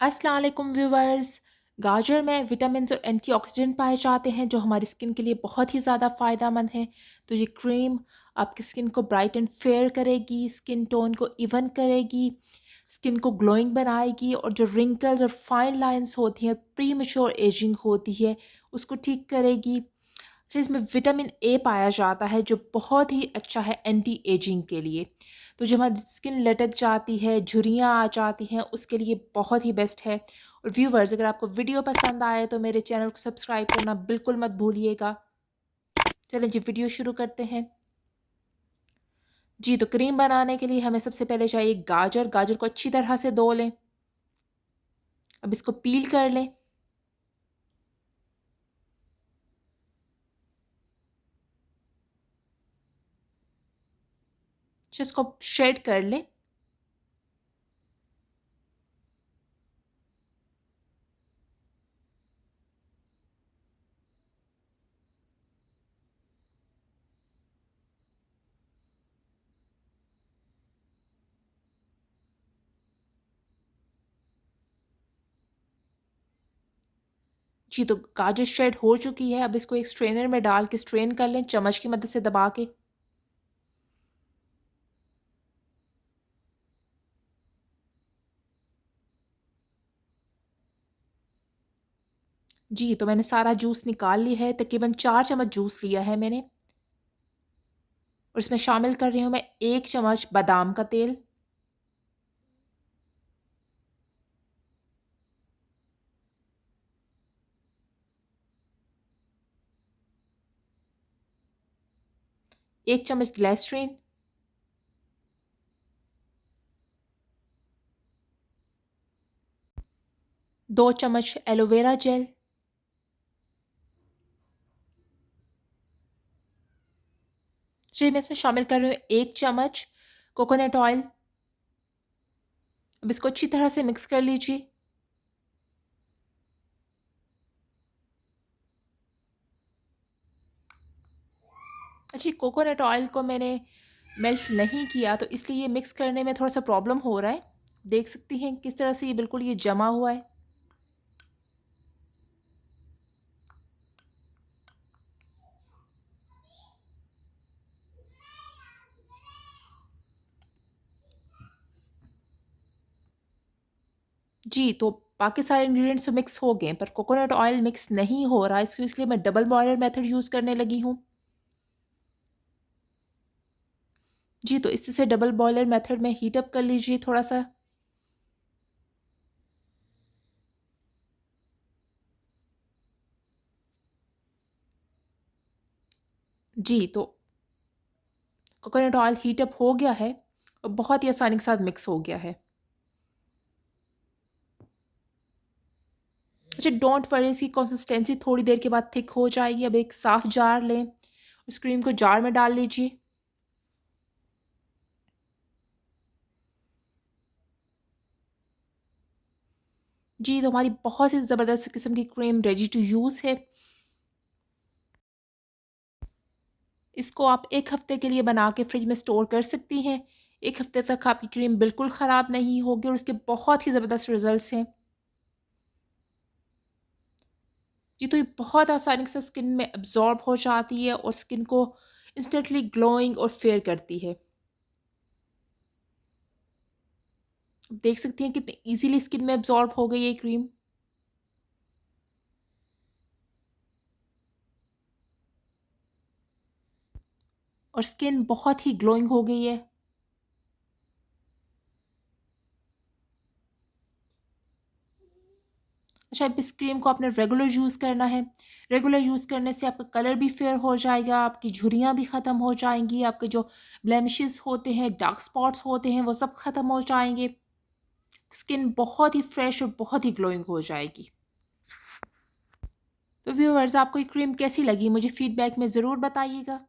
अस्सलाम वालेकुम व्यूवर्स। गाजर में विटामिन और एंटीऑक्सीडेंट पाए जाते हैं जो हमारी स्किन के लिए बहुत ही ज़्यादा फ़ायदेमंद है। तो ये क्रीम आपकी स्किन को ब्राइट एंड फेयर करेगी, स्किन टोन को इवन करेगी, स्किन को ग्लोइंग बनाएगी और जो रिंकल्स और फाइन लाइंस होती हैं, प्री मैच्योर एजिंग होती है, उसको ठीक करेगी। तो इसमें विटामिन ए पाया जाता है जो बहुत ही अच्छा है एंटी एजिंग के लिए। तो जो हमारी स्किन लटक जाती है, झुर्रियाँ आ जाती हैं, उसके लिए बहुत ही बेस्ट है। और व्यूवर्स, अगर आपको वीडियो पसंद आए तो मेरे चैनल को सब्सक्राइब करना बिल्कुल मत भूलिएगा। चलें जी, वीडियो शुरू करते हैं। जी, तो क्रीम बनाने के लिए हमें सबसे पहले चाहिए गाजर। गाजर को अच्छी तरह से धो लें। अब इसको पील कर लें। फिर इसको शेड कर लें। जी, तो गाजर श्रेड हो चुकी है। अब इसको एक स्ट्रेनर में डाल के स्ट्रेन कर लें, चम्मच की मदद से दबा के। जी, तो मैंने सारा जूस निकाल लिया है। तकरीबन 4 चम्मच जूस लिया है मैंने। और इसमें शामिल कर रही हूँ मैं 1 चम्मच बादाम का तेल। 1 चम्मच ग्लिसरीन। 2 चम्मच एलोवेरा जेल। जी, मैं इसमें शामिल कर रही हूँ 1 चम्मच कोकोनट ऑयल। अब इसको अच्छी तरह से मिक्स कर लीजिए। अच्छा, कोकोनट ऑयल को मैंने मेल्ट नहीं किया तो इसलिए ये मिक्स करने में थोड़ा-सा प्रॉब्लम हो रहा है। देख सकती हैं किस तरह से ये बिल्कुल ये जमा हुआ है। जी, तो बाकी सारे इंग्रीडिएंट्स तो मिक्स हो गए पर कोकोनट ऑयल मिक्स नहीं हो रहा है, इसलिए मैं डबल बॉयलर मेथड यूज़ करने लगी हूँ। जी, तो इससे डबल बॉयलर मेथड में हीट अप कर लीजिए थोड़ा-सा। जी, तो कोकोनट ऑयल हीट अप हो गया है और बहुत ही आसानी के साथ मिक्स हो गया है। अच्छा, डोंट वरी, इसकी कंसिस्टेंसी थोड़ी देर के बाद थिक हो जाएगी। अब एक साफ़ जार लें, उस क्रीम को जार में डाल लीजिए। जी, तो हमारी बहुत ही ज़बरदस्त किस्म की क्रीम रेडी टू यूज़ है। इसको आप 1 हफ़्ते के लिए बना के फ्रिज में स्टोर कर सकती हैं। 1 हफ़्ते तक आपकी क्रीम बिल्कुल ख़राब नहीं होगी और उसके बहुत ही ज़बरदस्त रिज़ल्ट्स हैं। जी, तो ये बहुत आसानी से स्किन में अब्ज़ॉर्ब हो जाती है और स्किन को इंस्टेंटली ग्लोइंग और फेयर करती है। देख सकती हैं कितनी ईज़िली स्किन में अब्ज़ॉर्ब हो गई ये क्रीम। और स्किन बहुत ही ग्लोइंग हो गई है। अच्छा, अब इस क्रीम को आपने रेगुलर यूज़ करना है। रेगुलर यूज़ करने से आपका कलर भी फेयर हो जाएगा, आपकी झुर्रियाँ भी ख़त्म हो जाएँगी, आपके जो ब्लेमिशेस होते हैं, डार्क स्पॉट्स होते हैं, वो सब ख़त्म हो जाएँगे। स्किन बहुत ही फ्रेश और बहुत ही ग्लोइंग हो जाएगी। तो व्यूअर्स, आपको ये क्रीम कैसी लगी? मुझे फ़ीडबैक में ज़रूर बताइएगा।